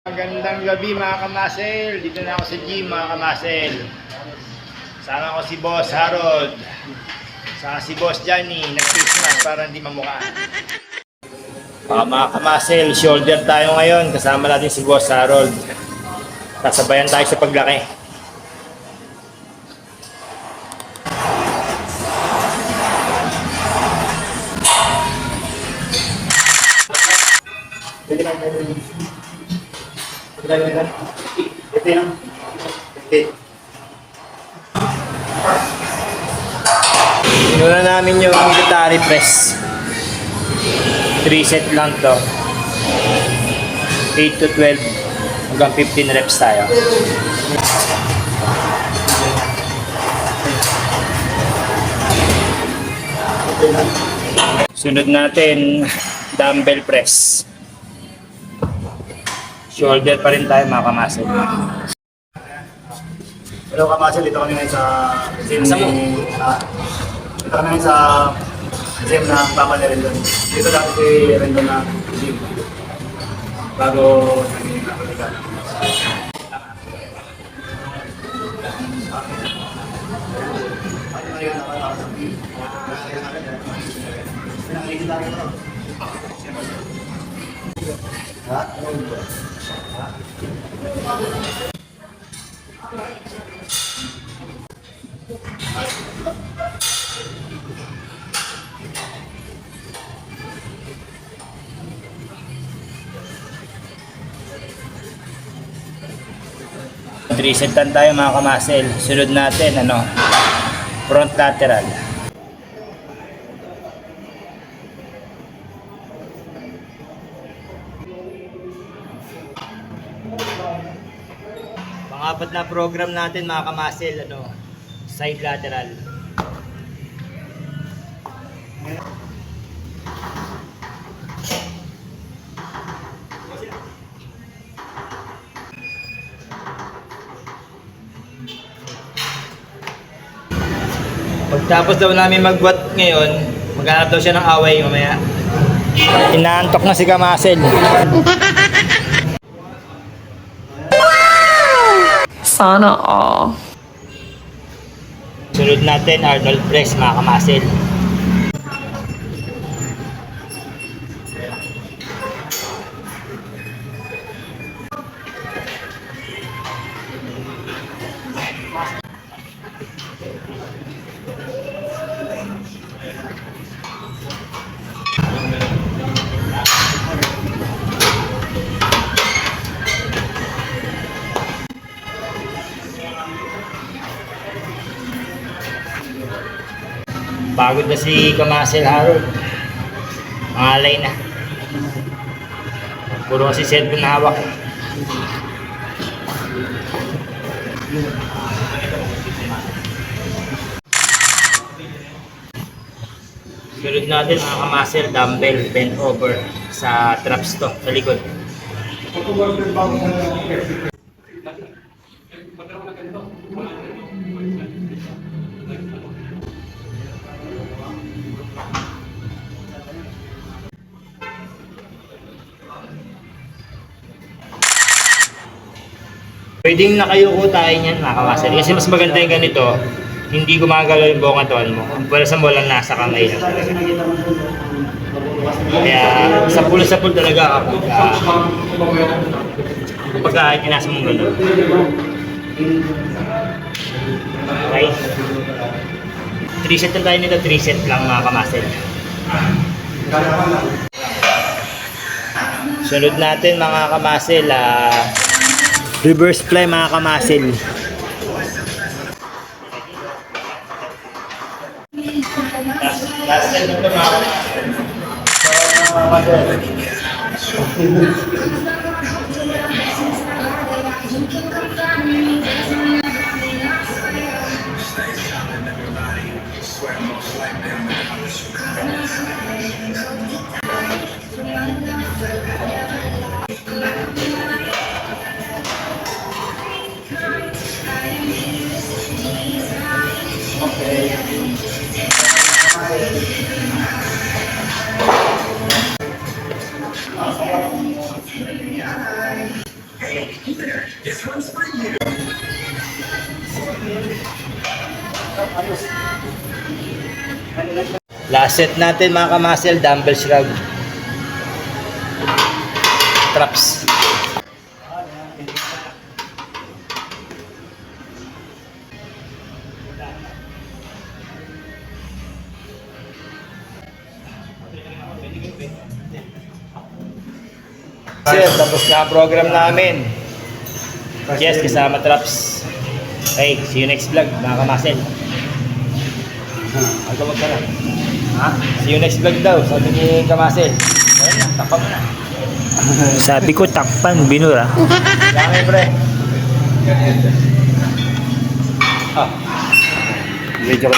Magandang gabi mga kamasel. Dito na ako sa gym mga kamasel. Sama ko si Boss Harold. Saka si Boss Johnny. Nag-Christmas para hindi mamukha. Mga kamasel, shoulder tayo ngayon. Kasama natin si Boss Harold. Sasabayan tayo sa paglaki. Pwede lang tayo. Ito yung Inuna namin yung military press. 3 set lang to. 8 to 12 hanggang 15 reps tayo. Sunod natin dumbbell press. Shoulder pa rin tayo mga kamasel. Hello kamasel, dito kami ngayon sa gym ni... dito kami ngayon sa gym ng Papa ni Rendon. Dito lang si Rendon na gym. Bago naging nakalikan. Resetan tayo mga kamasel. Sunod natin front lateral. Pang-apat na program natin mga kamasel, side lateral. Pagtapos daw namin magbuhat ngayon, maghanap daw siya ng away mamaya. Inaantok na si Kamasel. Sana all. Sunod natin Arnold press mga kamasel. Pagod na si Kamasel Harold. Mangalay na. Puro kasi cellphone na hawak. Sunod natin mga Kamasel, dumbbell bent over sa traps to, sa likod. Pwedeng nakayuko tayo niyan mga kamasel. Kasi mas maganda yung ganito, hindi gumagalaw yung buong katawan mo. Ang pwersa mo lang nasa kamay lang talaga. Kaya sa pool talaga kapag kinasa mong gano'n. Okay. 3 set lang tayo nito, 3 set lang mga kamasel. Sunod natin mga kamasel, reverse fly mga kamasel. Last set nito mga Last set natin mga kamasel, dumbbell shrug. Traps. Sir, tapos na ang program namin. Yes, kasama traps. Okay, see you next vlog mga kamasel. Ang tawag ka na. Ha? See you next vlog daw, sabi ni Kamasel. Ayun na, takpan mo na. Sabi ko takpan, binura. Kaya pre. Medyo ko